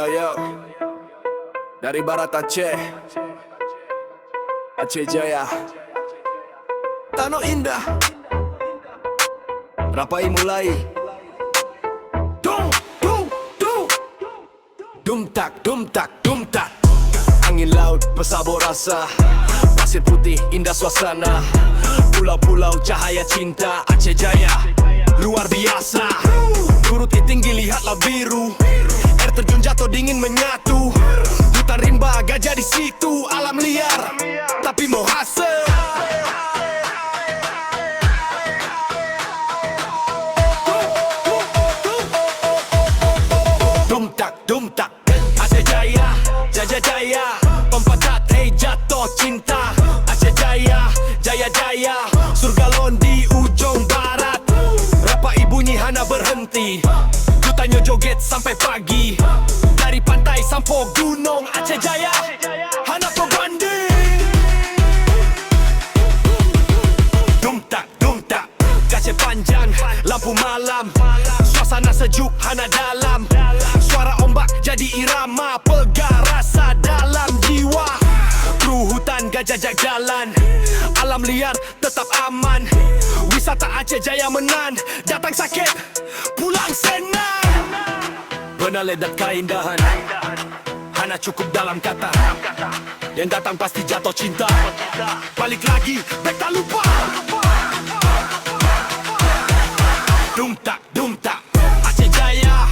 Yo, dari Barat Aceh, Aceh Jaya, Tanah Indah, Rapai mulai. Dum tak, dum tak, dum tak. Angin laut bersabur rasa, pasir putih indah suasana, pulau-pulau cahaya cinta. Aceh Jaya luar biasa. Turut tinggi lihatlah biru, air terjun jatuh dingin menyatu. Hutan rimba gajah di situ, alam liar tapi mau hasil. Dum tak, dum tak. Aceh Jaya, Jaya Jaya, pempecat hey jatuh cinta. Aceh Jaya, Jaya Jaya, surga lon di ujung barat. Rapai bunyi hana berhenti, jutanya joget sampai pagi. Dari pantai sampai gunung, Aceh Jaya hana pembanding. Dum tak, dum tak. Gajah panjang, lampu malam, suasana sejuk hana dalam. Suara ombak jadi irama, pegar rasa dalam jiwa. Kru hutan gajah jalan, alam liar tetap aman. Wisata Aceh Jaya menan, datang sakit, pulang senang. Benar ledak keindahan, hana cukup dalam kata. Yang datang pasti jatuh cinta, balik lagi, baik tak lupa. Dum tak, dum tak. Aceh Jaya,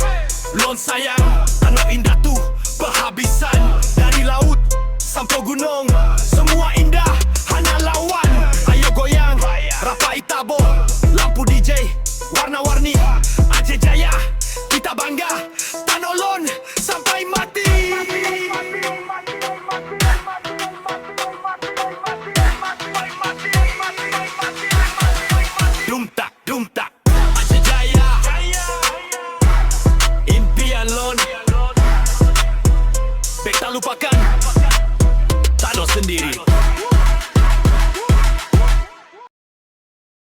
lon sayang, tanah indah tuh berhabisan. Dari laut sampai gunung, semua indah, hana lawan. Ayo goyang, Rapai tabo, lampu DJ, warna-warni. Aceh Jaya, kita bangga, tanah lon sampai mati. Dum tak, dum tak. Aceh Jaya, impian lon, baik tak lupakan, tanah sendiri.